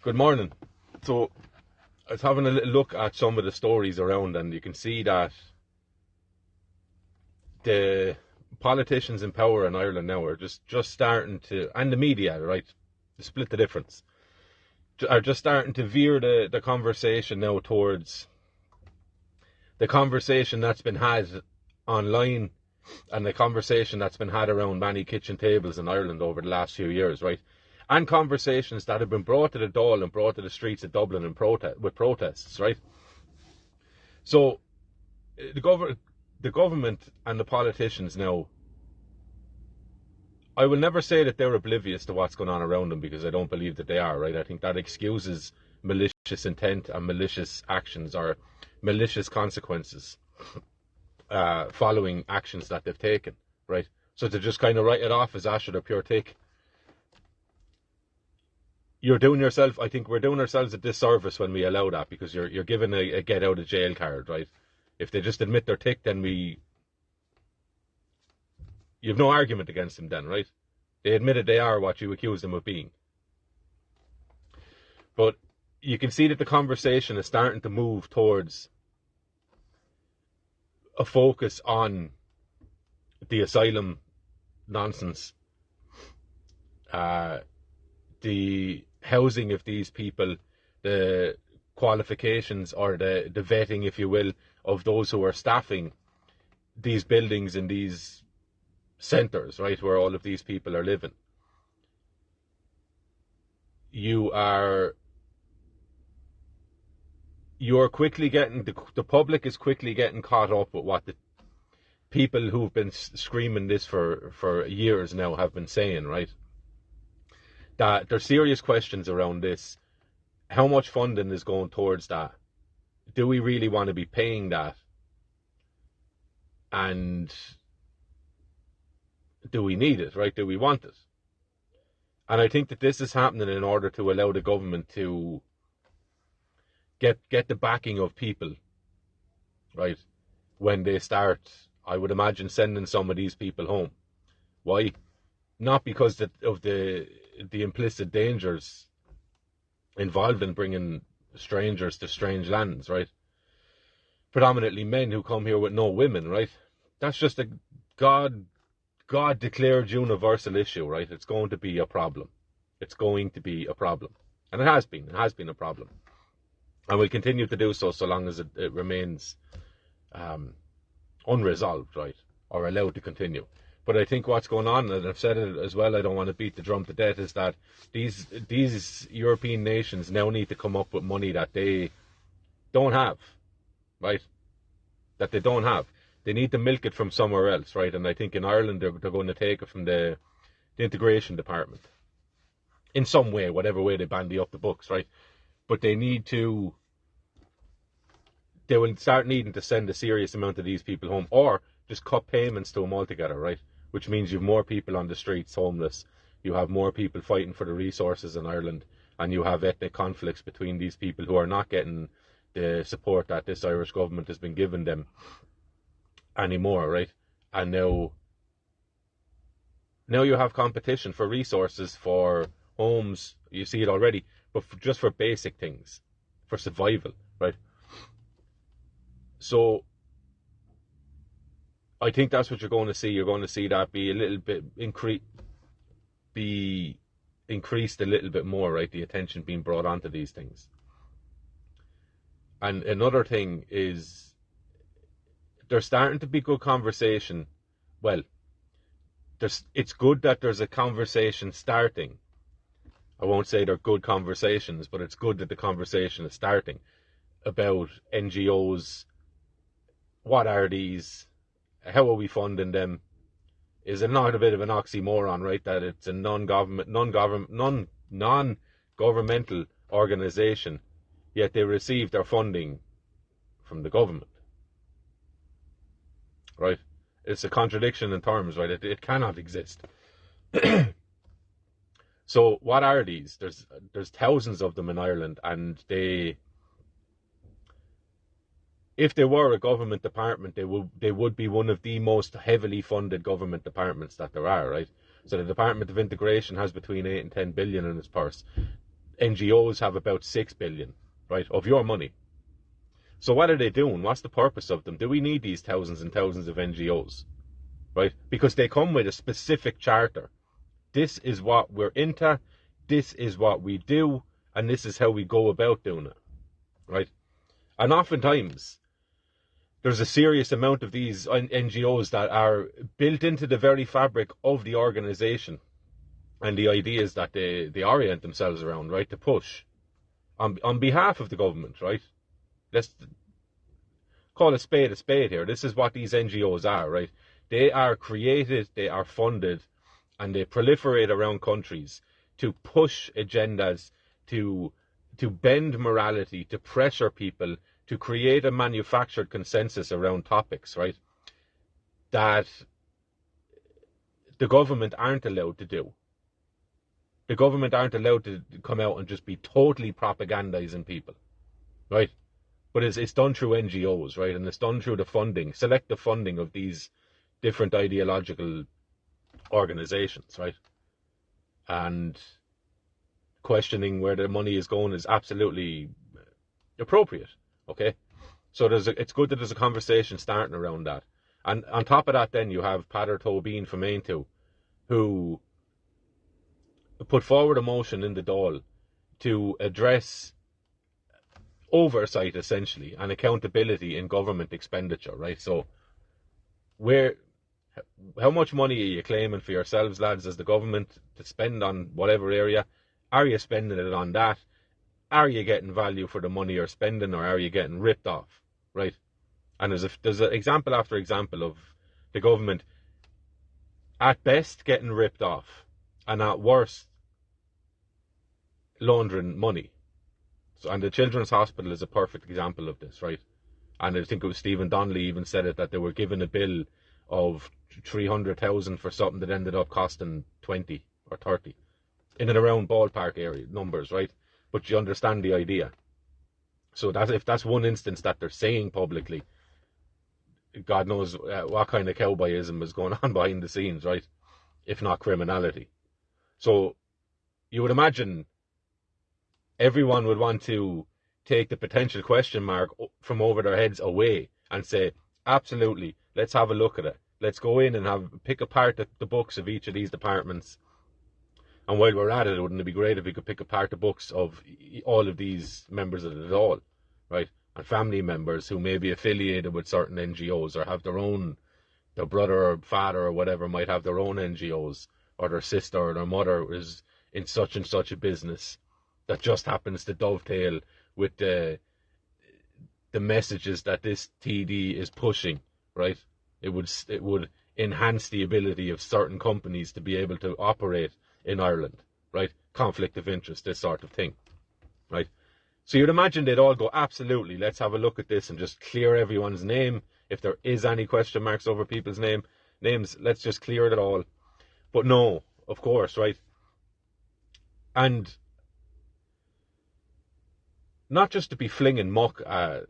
Good morning. So, I was having a little look at some of the stories around, and you can see that the politicians in power in Ireland now are just starting to, and the media, right, to split the difference, are just starting to veer the conversation now towards the conversation that's been had online and the conversation that's been had around many kitchen tables in Ireland over the last few years, right? And conversations that have been brought to the Dáil and brought to the streets of Dublin in with protests, right? So the government and the politicians now, I will never say that they're oblivious to what's going on around them, because I don't believe that they are, right? I think that excuses malicious intent and malicious actions or malicious consequences following actions that they've taken, right? So to just kind of write it off as Asher or pure take, you're doing yourself, I think we're doing ourselves a disservice when we allow that, because you're given a get out of jail card, right? If they just admit they're tick, then you have no argument against them then, right? They admitted they are what you accuse them of being. But you can see that the conversation is starting to move towards a focus on the asylum nonsense, the housing of these people, the qualifications or the vetting, if you will, of those who are staffing these buildings in these centres, right, where all of these people are living. You're quickly getting, the public is quickly getting caught up with what the people who've been screaming this for years now have been saying, right? That there's serious questions around this. How much funding is going towards that? Do we really want to be paying that? And do we need it, right? Do we want it? And I think that this is happening in order to allow the government to get the backing of people, right? When they start, I would imagine, sending some of these people home. Why? Not because of the implicit dangers involved in bringing strangers to strange lands, right? Predominantly men who come here with no women, right? That's just a God declared universal issue, right? It's going to be a problem. It's going to be a problem. And it has been a problem. And will continue to do so long as it remains unresolved, right? Or allowed to continue. But I think what's going on, and I've said it as well, I don't want to beat the drum to death, is that these European nations now need to come up with money that they don't have, right? That they don't have. They need to milk it from somewhere else, right? And I think in Ireland they're going to take it from the integration department. In some way, whatever way they bandy up the books, right? But they will start needing to send a serious amount of these people home, or just cut payments to them altogether, right? Which means you have more people on the streets homeless, you have more people fighting for the resources in Ireland, and you have ethnic conflicts between these people who are not getting the support that this Irish government has been giving them anymore, right? And now you have competition for resources, for homes, you see it already, but just for basic things, for survival, right? So I think that's what you're going to see. You're going to see that be a little bit increased a little bit more, right? The attention being brought onto these things. And another thing is, there's starting to be good conversation. Well, it's good that there's a conversation starting. I won't say they're good conversations, but it's good that the conversation is starting about NGOs. What are these? How are we funding them? Is it not a bit of an oxymoron, right? That it's a non-governmental organisation, yet they receive their funding from the government, right? It's a contradiction in terms, right? It cannot exist. So what are these? There's thousands of them in Ireland, and if they were a government department, they would be one of the most heavily funded government departments that there are, right? So the Department of Integration has between 8 and 10 billion in its purse. NGOs have about 6 billion, right, of your money. So what are they doing? What's the purpose of them? Do we need these thousands and thousands of NGOs, right? Because they come with a specific charter. This is what we're into, this is what we do, and this is how we go about doing it, right? And oftentimes, there's a serious amount of these NGOs that are built into the very fabric of the organisation and the ideas that they orient themselves around, right, to push on behalf of the government, right? Let's call a spade here. This is what these NGOs are, right? They are created, they are funded, and they proliferate around countries to push agendas, to bend morality, to pressure people, to create a manufactured consensus around topics, right, that the government aren't allowed to do. The government aren't allowed to come out and just be totally propagandizing people, right? But it's done through NGOs, right? And it's done through the funding, selective funding of these different ideological organizations, right? And questioning where the money is going is absolutely appropriate, okay? So it's good that there's a conversation starting around that. And on top of that, then you have Pater Tobin from Aintu, who put forward a motion in the Dáil to address oversight, essentially, and accountability in government expenditure, right? So how much money are you claiming for yourselves, lads, as the government to spend on whatever area? Are you spending it on that? Are you getting value for the money you're spending, or are you getting ripped off, right? And there's an example after example of the government at best getting ripped off, and at worst laundering money. So, and the Children's Hospital is a perfect example of this, right? And I think it was Stephen Donnelly even said it, that they were given a bill of 300,000 for something that ended up costing 20 or 30, in and around ballpark area numbers, right? But you understand the idea. So that if that's one instance that they're saying publicly, God knows what kind of cowboyism is going on behind the scenes, right? If not criminality. So you would imagine everyone would want to take the potential question mark from over their heads away and say, absolutely, let's have a look at it. Let's go in and pick apart the books of each of these departments. And while we're at it, wouldn't it be great if we could pick apart the books of all of these members of the Dáil, right? And family members who may be affiliated with certain NGOs, or have their brother or father or whatever might have their own NGOs, or their sister or their mother is in such and such a business that just happens to dovetail with the messages that this TD is pushing, right? It would enhance the ability of certain companies to be able to operate in Ireland, right? Conflict of interest, this sort of thing, right? So you'd imagine they'd all go, absolutely, let's have a look at this and just clear everyone's name. If there is any question marks over people's names, let's just clear it all. But no, of course, right? And not just to be flinging muck at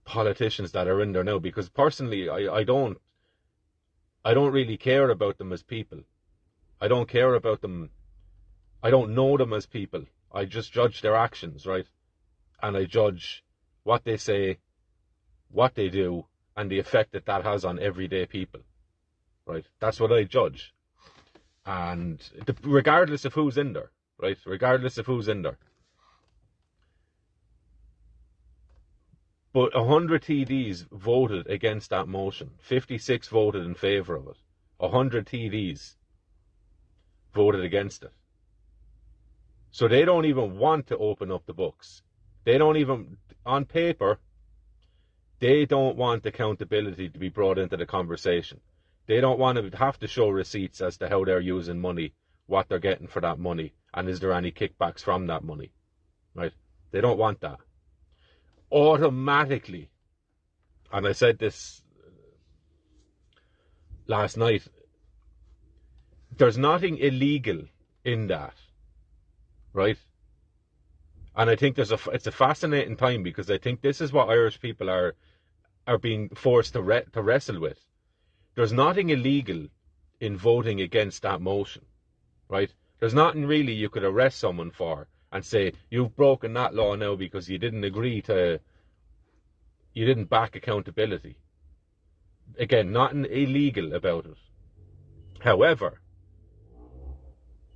politicians that are in there now, because personally, I don't really care about them as people. I don't care about them. I don't know them as people. I just judge their actions, right? And I judge what they say, what they do, and the effect that has on everyday people, right? That's what I judge. And regardless of who's in there, right? Regardless of who's in there. But 100 TDs voted against that motion. 56 voted in favour of it. 100 TDs voted against it. So they don't even want to open up the books. They don't even, on paper, they don't want accountability to be brought into the conversation. They don't want to have to show receipts as to how they're using money, what they're getting for that money, and is there any kickbacks from that money, right? They don't want that. Automatically, and I said this last night, there's nothing illegal in that, right? And I think it's a fascinating time, because I think this is what Irish people are being forced to wrestle with. There's nothing illegal in voting against that motion, right? There's nothing really you could arrest someone for and say, you've broken that law now because you didn't back accountability. Again, nothing illegal about it. However,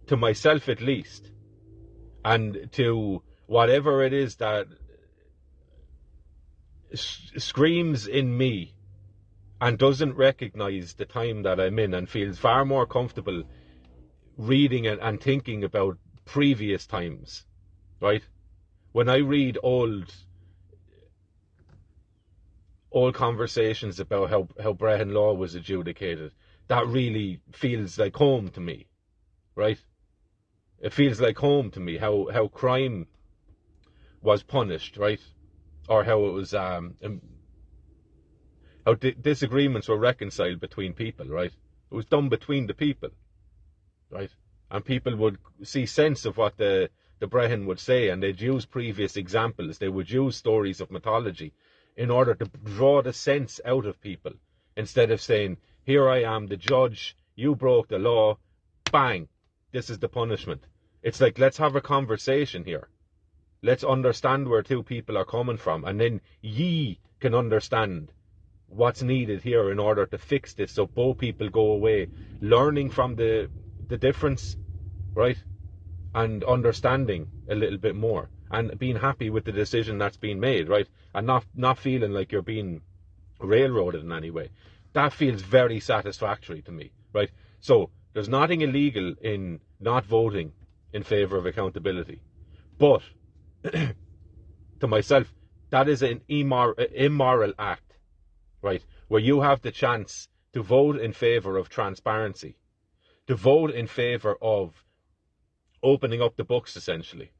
to myself at least, and to whatever it is that screams in me and doesn't recognize the time that I'm in and feels far more comfortable reading and thinking about previous times, right? When I read old conversations about how Brehon law was adjudicated, that really feels like home to me, right? It feels like home to me, how crime was punished, right? Or how it was, how disagreements were reconciled between people, right? It was done between the people, right? And people would see sense of what the Brehon would say, and they'd use previous examples. They would use stories of mythology in order to draw the sense out of people, instead of saying, here I am, the judge, you broke the law, bang, this is the punishment. It's like, let's have a conversation here. Let's understand where two people are coming from, and then ye can understand what's needed here in order to fix this, so both people go away learning from the difference, right? And understanding a little bit more, and being happy with the decision that's been made, right? And not feeling like you're being railroaded in any way. That feels very satisfactory to me, right? So there's nothing illegal in not voting in favour of accountability, but to myself, that is an immoral act, right? Where you have the chance to vote in favour of transparency, to vote in favour of opening up the books, essentially,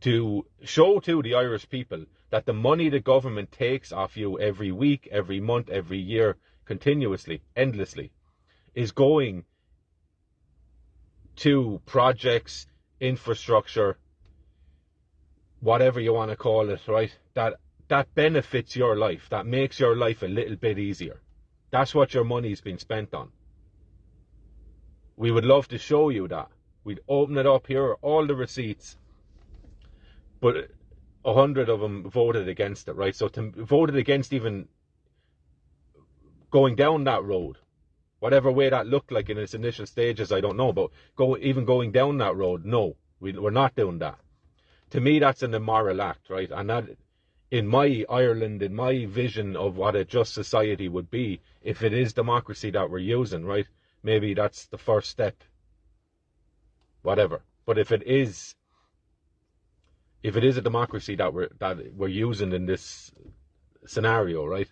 to show to the Irish people that the money the government takes off you every week, every month, every year, continuously, endlessly, is going to projects, infrastructure, whatever you want to call it, right? That benefits your life, that makes your life a little bit easier. That's what your money's been spent on. We would love to show you that. We'd open it up here, all the receipts, but 100 of them voted against it, right? So voted against even going down that road, whatever way that looked like in its initial stages, I don't know, but even going down that road, no, we're not doing that. To me, that's an immoral act, right? And that, in my Ireland, in my vision of what a just society would be, if it is democracy that we're using, right? Maybe that's the first step, whatever. But if it is a democracy that we're using in this scenario, right,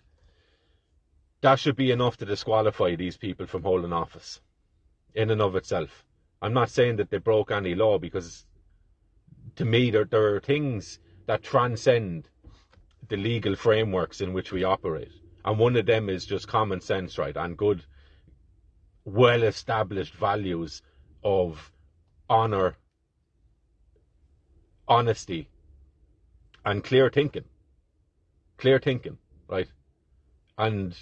that should be enough to disqualify these people from holding office in and of itself. I'm not saying that they broke any law, because to me there are things that transcend the legal frameworks in which we operate, and one of them is just common sense, right, and good, well-established values of honour, honesty, and clear thinking, right? And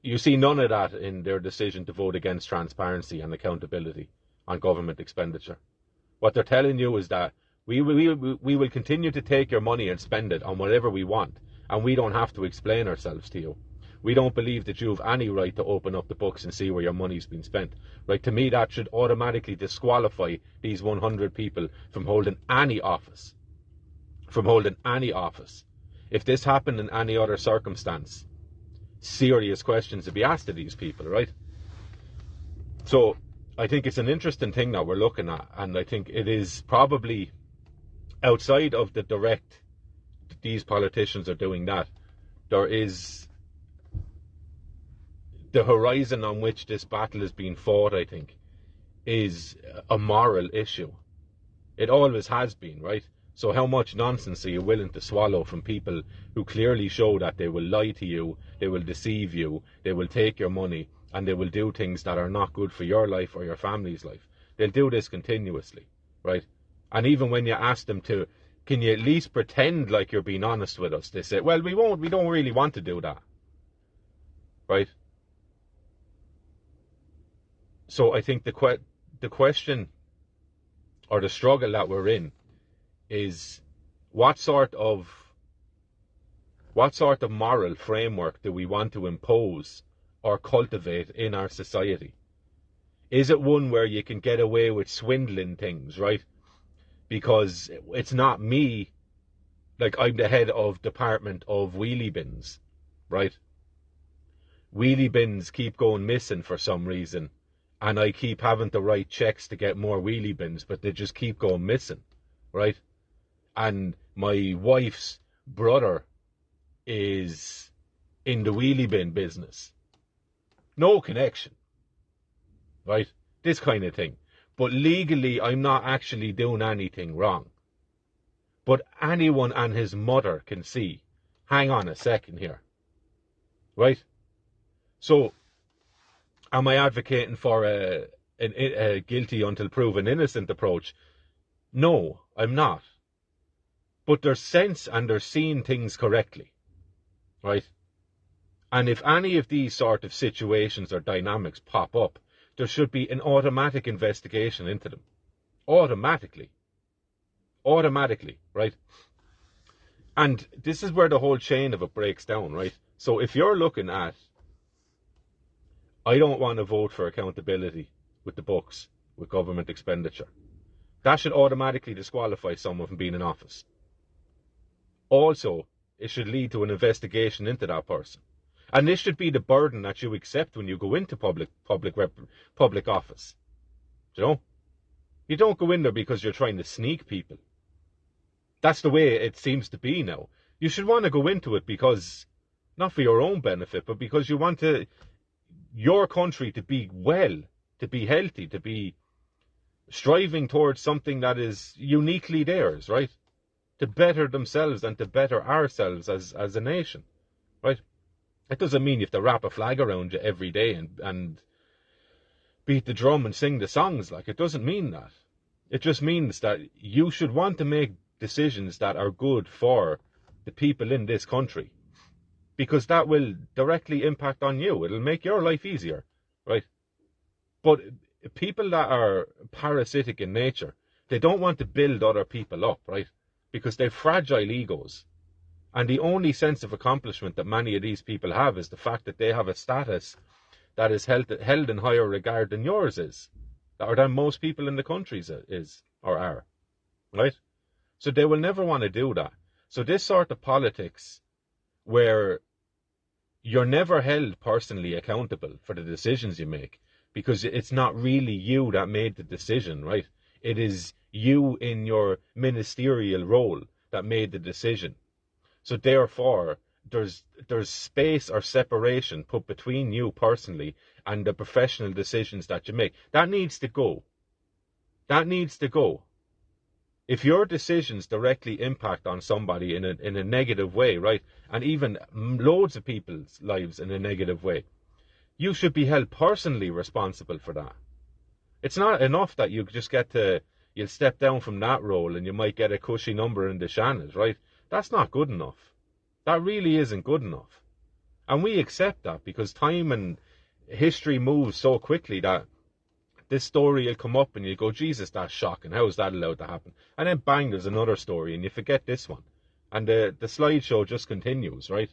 you see none of that in their decision to vote against transparency and accountability on government expenditure. What they're telling you is that we will continue to take your money and spend it on whatever we want, and we don't have to explain ourselves to you. We don't believe that you have any right to open up the books and see where your money's been spent. Right? To me, that should automatically disqualify these 100 people from holding any office. If this happened in any other circumstance, serious questions to be asked of these people, right? So I think it's an interesting thing that we're looking at, and I think it is probably outside of the direct, these politicians are doing that, there is the horizon on which this battle is being fought, I think, is a moral issue. It always has been, right? So how much nonsense are you willing to swallow from people who clearly show that they will lie to you, they will deceive you, they will take your money, and they will do things that are not good for your life or your family's life? They'll do this continuously, right? And even when you ask them to, can you at least pretend like you're being honest with us? They say, well, we don't really want to do that, right? So I think the question, or the struggle that we're in, is what sort of moral framework do we want to impose or cultivate in our society? Is it one where you can get away with swindling things, right? Because it's not me, like I'm the head of department of wheelie bins, right? Wheelie bins keep going missing for some reason, and I keep having to write checks to get more wheelie bins, but they just keep going missing, right? And my wife's brother is in the wheelie bin business. No connection, right? This kind of thing. But legally, I'm not actually doing anything wrong. But anyone and his mother can see, hang on a second here, right? So, am I advocating for a guilty until proven innocent approach? No, I'm not. But there's sense and they're seeing things correctly, right? And if any of these sort of situations or dynamics pop up, there should be an automatic investigation into them. Automatically, right? And this is where the whole chain of it breaks down, right? So if you're looking at, I don't want to vote for accountability with the books, with government expenditure, that should automatically disqualify someone from being in office. Also, it should lead to an investigation into that person. And this should be the burden that you accept when you go into public office. You know? You don't go in there because you're trying to sneak people. That's the way it seems to be now. You should want to go into it because, not for your own benefit, but because you want your country to be well, to be healthy, to be striving towards something that is uniquely theirs, right? To better themselves and to better ourselves as a nation, right? It doesn't mean you have to wrap a flag around you every day and beat the drum and sing the songs. Like, it doesn't mean that. It just means that you should want to make decisions that are good for the people in this country, because that will directly impact on you. It'll make your life easier, right? But people that are parasitic in nature, they don't want to build other people up, right? Because they've fragile egos. And the only sense of accomplishment that many of these people have is the fact that they have a status that is held in higher regard than yours is, or than most people in the countries is, or are, right? So they will never want to do that. So this sort of politics, where you're never held personally accountable for the decisions you make, because it's not really you that made the decision, right? It is you in your ministerial role that made the decision. So therefore, there's space or separation put between you personally and the professional decisions that you make. That needs to go. That needs to go. If your decisions directly impact on somebody in a negative way, right, and even loads of people's lives in a negative way, you should be held personally responsible for that. It's not enough that you just you'll step down from that role and you might get a cushy number in the Shannon, right? That's not good enough. That really isn't good enough. And we accept that because time and history moves so quickly that this story will come up and you go, Jesus, that's shocking. How is that allowed to happen? And then bang, there's another story and you forget this one. And the slideshow just continues, right?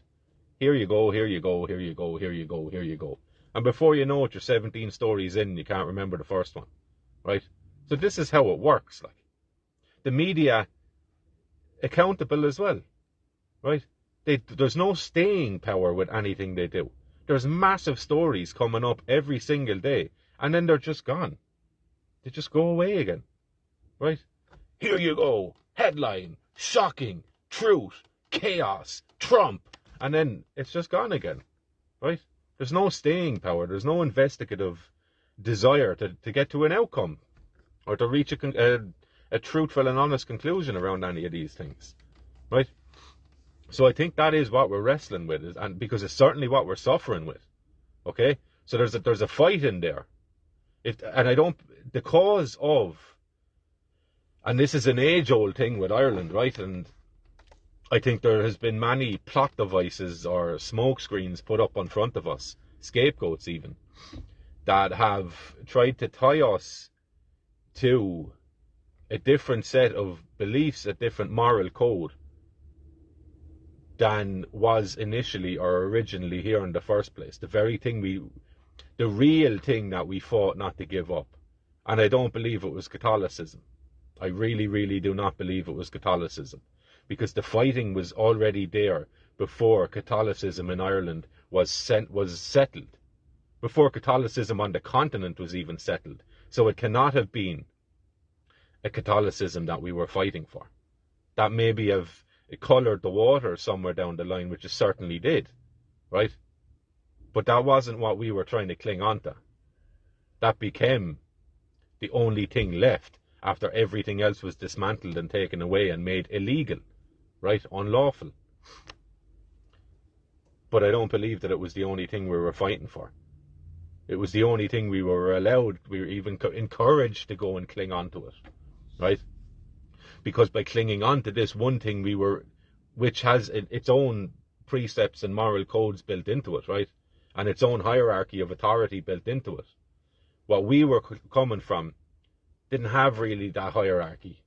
Here you go, here you go, here you go, here you go, here you go. And before you know it, you're 17 stories in and you can't remember the first one, right? So this is how it works. Like, the media, accountable as well, right? There's no staying power with anything they do. There's massive stories coming up every single day, and then they're just gone. They just go away again, right? Here you go, headline, shocking, truth, chaos, Trump, and then it's just gone again, right? There's no staying power. There's no investigative desire to get to an outcome or to reach a truthful and honest conclusion around any of these things, right? So I think that is what we're wrestling with, and because it's certainly what we're suffering with. Okay, so there's a fight in there. The cause of, and this is an age-old thing with Ireland, right? And I think there has been many plot devices or smoke screens put up in front of us, scapegoats even, that have tried to tie us to a different set of beliefs, a different moral code than was initially or originally here in the first place. The real thing that we fought not to give up. And I don't believe it was Catholicism. I really, really do not believe it was Catholicism. Because the fighting was already there before Catholicism in Ireland was settled. Before Catholicism on the continent was even settled. So it cannot have been a Catholicism that we were fighting for. That maybe have coloured the water somewhere down the line, which it certainly did, right? But that wasn't what we were trying to cling on to. That became the only thing left after everything else was dismantled and taken away and made illegal, right? Unlawful. But I don't believe that it was the only thing we were fighting for. It was the only thing we were allowed, we were even encouraged to go and cling on to it, right? Because by clinging on to this one thing which has its own precepts and moral codes built into it, right? And its own hierarchy of authority built into it. What we were coming from didn't have really that hierarchy,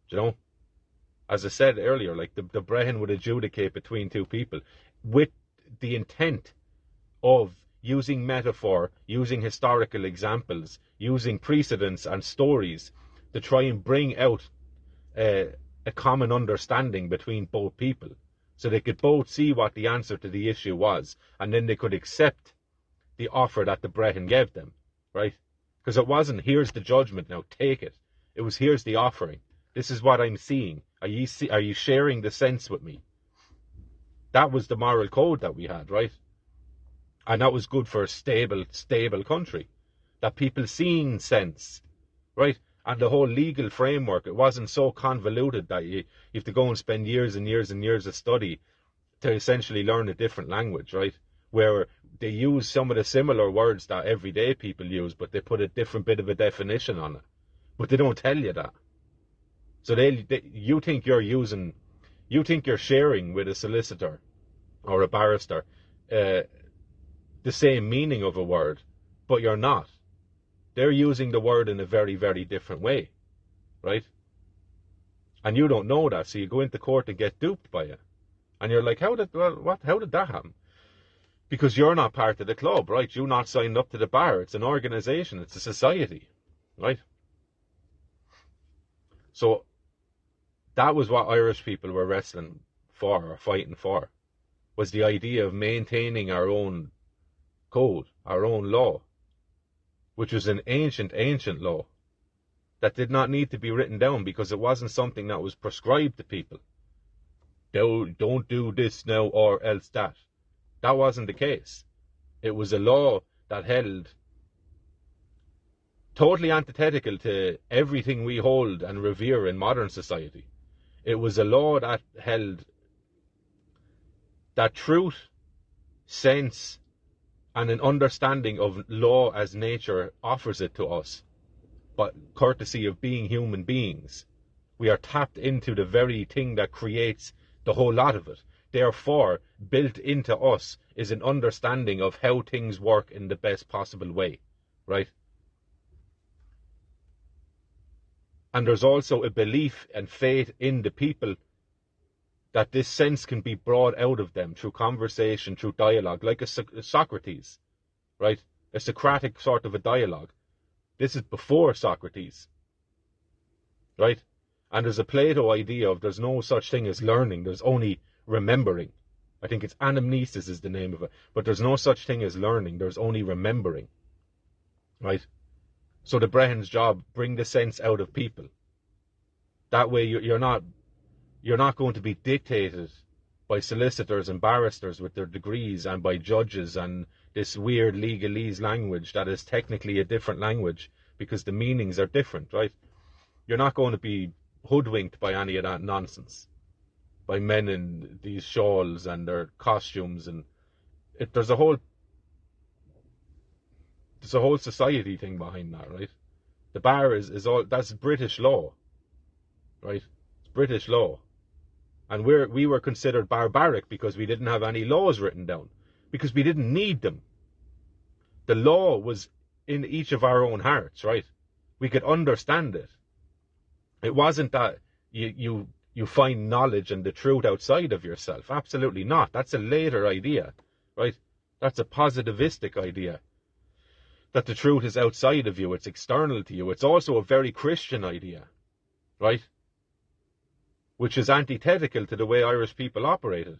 you know? As I said earlier, like the Brehon would adjudicate between two people with the intent of using metaphor, using historical examples, using precedents and stories to try and bring out a common understanding between both people, so they could both see what the answer to the issue was, and then they could accept the offer that the Brehon gave them, right? Because it wasn't, here's the judgment, now take it. It was, here's the offering. This is what I'm seeing. Are you sharing the sense with me? That was the moral code that we had, right? And that was good for a stable country. That people seeing sense, right? And the whole legal framework, it wasn't so convoluted that you have to go and spend years and years and years of study to essentially learn a different language, right? Where they use some of the similar words that everyday people use, but they put a different bit of a definition on it. But they don't tell you that. So you think you're sharing with a solicitor or a barrister the same meaning of a word, but you're not. They're using the word in a very, very different way, right? And you don't know that, so you go into court and get duped by it. And you're like, how did that happen? Because you're not part of the club, right? You're not signed up to the bar. It's an organization. It's a society, right? So that was what Irish people were wrestling for or fighting for, was the idea of maintaining our own code, our own law, which was an ancient law that did not need to be written down because it wasn't something that was prescribed to people. Don't do this now or else that. That wasn't the case. It was a law that held totally antithetical to everything we hold and revere in modern society. It was a law that held that truth, sense, and an understanding of law as nature offers it to us, but courtesy of being human beings. We are tapped into the very thing that creates the whole lot of it. Therefore, built into us is an understanding of how things work in the best possible way, right? And there's also a belief and faith in the people that this sense can be brought out of them through conversation, through dialogue, like a Socrates, right? A Socratic sort of a dialogue. This is before Socrates, right? And there's a Plato idea of there's no such thing as learning, there's only remembering. I think it's anamnesis is the name of it. But there's no such thing as learning, there's only remembering, right? So the Brehon's job, bring the sense out of people. That way you're not going to be dictated by solicitors and barristers with their degrees and by judges and this weird legalese language that is technically a different language because the meanings are different, right? You're not going to be hoodwinked by any of that nonsense, by men in these shawls and their costumes, and there's a whole society thing behind that, right? The bar is all, that's British law, right? It's British law. And we were considered barbaric because we didn't have any laws written down, because we didn't need them. The law was in each of our own hearts, right? We could understand it. It wasn't that you find knowledge and the truth outside of yourself. Absolutely not. That's a later idea, right? That's a positivistic idea. That the truth is outside of you, it's external to you. It's also a very Christian idea, right? Which is antithetical to the way Irish people operated,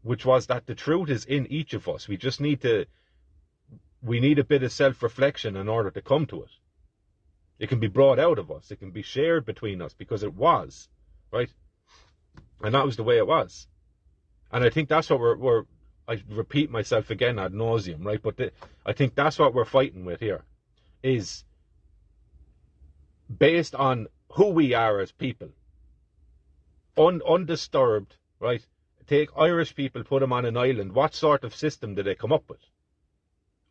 which was that the truth is in each of us. We just need a bit of self-reflection in order to come to it. It can be brought out of us. It can be shared between us because it was, right? And that was the way it was. And I think that's what I repeat myself again ad nauseum, right? But I think that's what we're fighting with here, is based on who we are as people, undisturbed, right? Take Irish people, put them on an island. What sort of system do they come up with?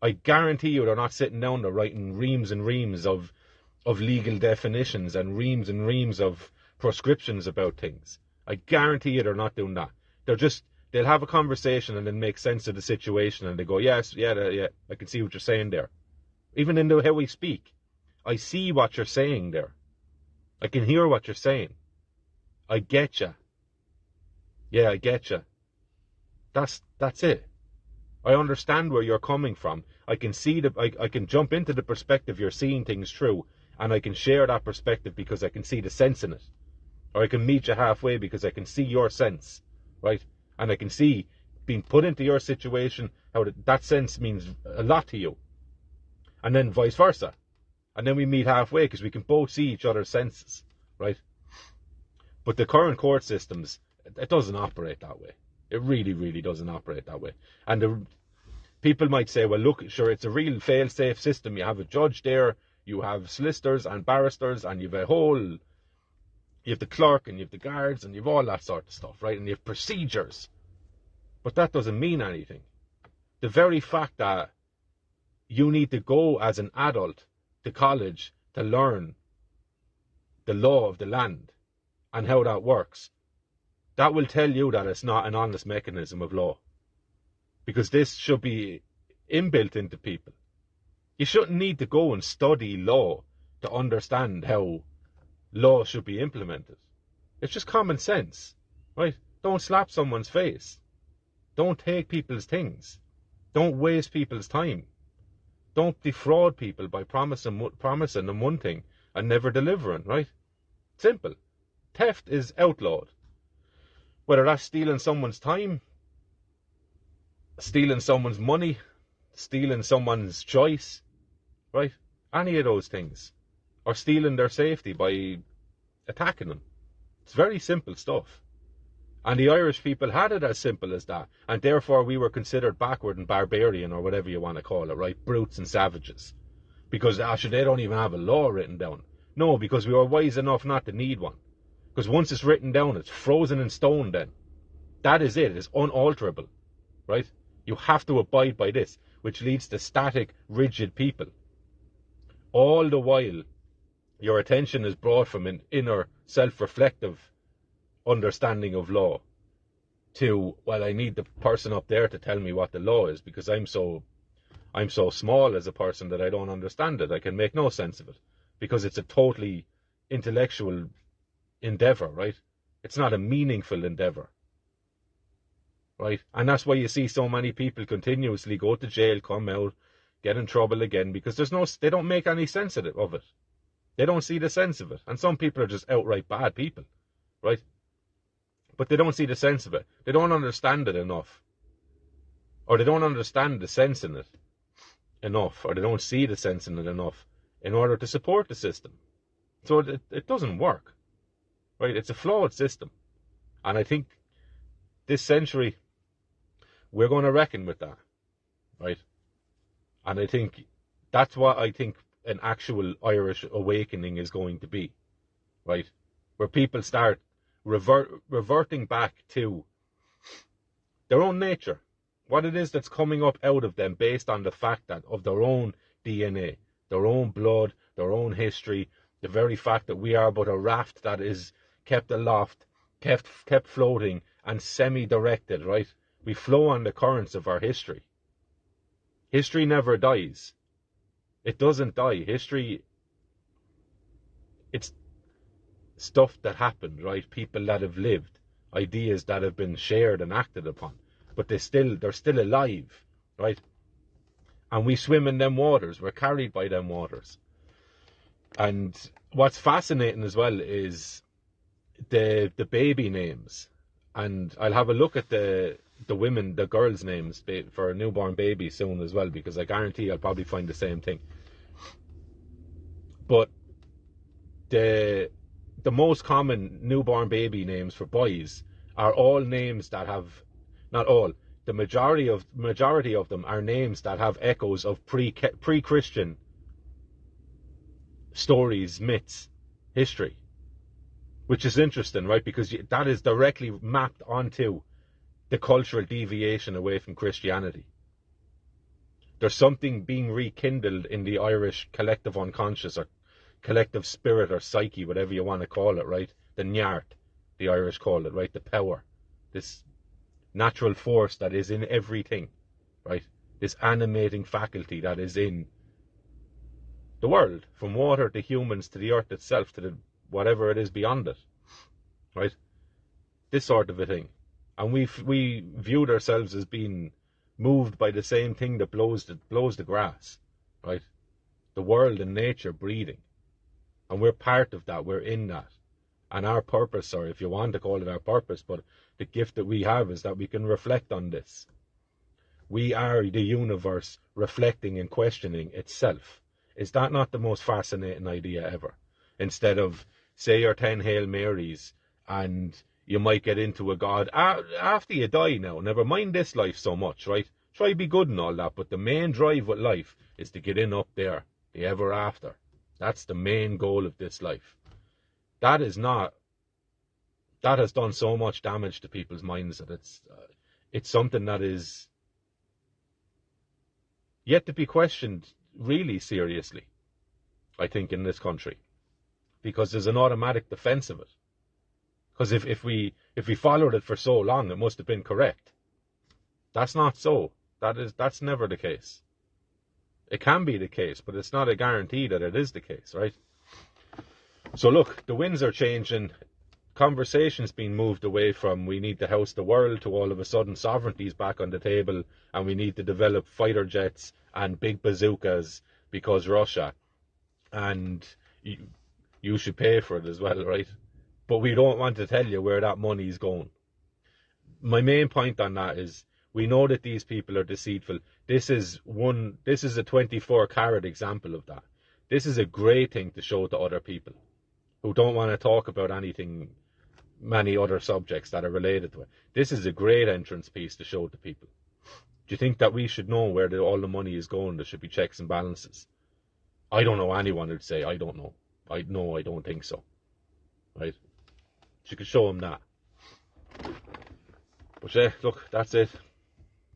I guarantee you they're not sitting down there writing reams and reams of legal definitions and reams of prescriptions about things. I guarantee you they're not doing that. They'll have a conversation and then make sense of the situation and they go, yeah, I can see what you're saying there. Even in how we speak, I see what you're saying there. I can hear what you're saying. I get you. Yeah, I get you. That's it. I understand where you're coming from. I can see I can jump into the perspective you're seeing things through, and I can share that perspective because I can see the sense in it. Or I can meet you halfway because I can see your sense, right? And I can see being put into your situation, how that sense means a lot to you. And then vice versa. And then we meet halfway because we can both see each other's senses, right? But the current court systems, it doesn't operate that way. It really, really doesn't operate that way. And people might say, well, look, sure, it's a real fail-safe system. You have a judge there, you have solicitors and barristers, and you have the clerk, and you have the guards, and you have all that sort of stuff, right? And you have procedures. But that doesn't mean anything. The very fact that you need to go as an adult to college to learn the law of the land and how that works, that will tell you that it's not an honest mechanism of law. Because this should be inbuilt into people. You shouldn't need to go and study law to understand how law should be implemented. It's just common sense, right? Don't slap someone's face. Don't take people's things. Don't waste people's time. Don't defraud people by promising them one thing and never delivering, right? Simple. Theft is outlawed. Whether that's stealing someone's time, stealing someone's money, stealing someone's choice, right? Any of those things. Or stealing their safety by attacking them. It's very simple stuff. And the Irish people had it as simple as that. And therefore we were considered backward and barbarian, or whatever you want to call it, right? Brutes and savages. Because actually they don't even have a law written down. No, because we were wise enough not to need one. Because once it's written down, it's frozen in stone then. That is it. It's unalterable, right? You have to abide by this, which leads to static, rigid people. All the while, your attention is brought from an inner, self-reflective understanding of law to, well, I need the person up there to tell me what the law is because I'm so small as a person that I don't understand it. I can make no sense of it because it's a totally intellectual endeavor, right? It's not a meaningful endeavor, right? And that's why you see so many people continuously go to jail, come out, get in trouble again, because they don't make any sense of it. They don't see the sense of it. And some people are just outright bad people, right? But they don't see the sense of it. They don't understand it enough. Or they don't understand the sense in it enough. Or they don't see the sense in it enough in order to support the system. So it doesn't work, right? It's a flawed system. And I think this century, we're going to reckon with that, right? And I think that's what I think an actual Irish awakening is going to be, right? Where people start reverting back to their own nature, what it is that's coming up out of them based on the fact that of their own DNA, their own blood, their own history, the very fact that we are but a raft that is kept aloft, kept floating and semi-directed, right? We flow on the currents of our history. History never dies. It doesn't die. History, stuff that happened, right? People that have lived, ideas that have been shared and acted upon, but they're still alive, right? And we swim in them waters. We're carried by them waters. And what's fascinating as well is the baby names. And I'll have a look at the girls' names for a newborn baby soon as well, because I guarantee I'll probably find the same thing. But the most common newborn baby names for boys are all names that have, not all, the majority of them are names that have echoes of pre-Christian stories, myths, history, which is interesting, right? Because that is directly mapped onto the cultural deviation away from Christianity. There's something being rekindled in the Irish collective unconscious, or collective spirit, or psyche, whatever you want to call it, right? The nyart, the Irish call it, right? The power, this natural force that is in everything, right? This animating faculty that is in the world, from water to humans to the earth itself to the whatever it is beyond it, right? This sort of a thing. And we viewed ourselves as being moved by the same thing that blows the grass, right? The world and nature breathing. And we're part of that, we're in that. And our purpose, or if you want to call it our purpose, but the gift that we have is that we can reflect on this. We are the universe reflecting and questioning itself. Is that not the most fascinating idea ever? Instead of, say your 10 Hail Marys, and you might get into a God after you die now. Never mind this life so much, right? Try to be good and all that, but the main drive with life is to get in up there, the ever after. That's the main goal of this life. That has done so much damage to people's minds that it's something that is yet to be questioned really seriously, I think, in this country, because there's an automatic defense of it. Because if we followed it for so long, it must have been correct. That's not so. That's never the case. It can be the case, but it's not a guarantee that it is the case, right? So look, the winds are changing. Conversation's been moved away from we need to house the world to all of a sudden sovereignty's back on the table and we need to develop fighter jets and big bazookas because Russia, and you should pay for it as well, right? But we don't want to tell you where that money is going. My main point on that is we know that these people are deceitful. This is a 24-carat example of that. This is a great thing to show to other people who don't want to talk about many other subjects that are related to it. This is a great entrance piece to show to people. Do you think that we should know where all the money is going? There should be checks and balances. I don't know anyone who'd say, I don't know. I don't think so. Right? You could show them that. But yeah, look, that's it.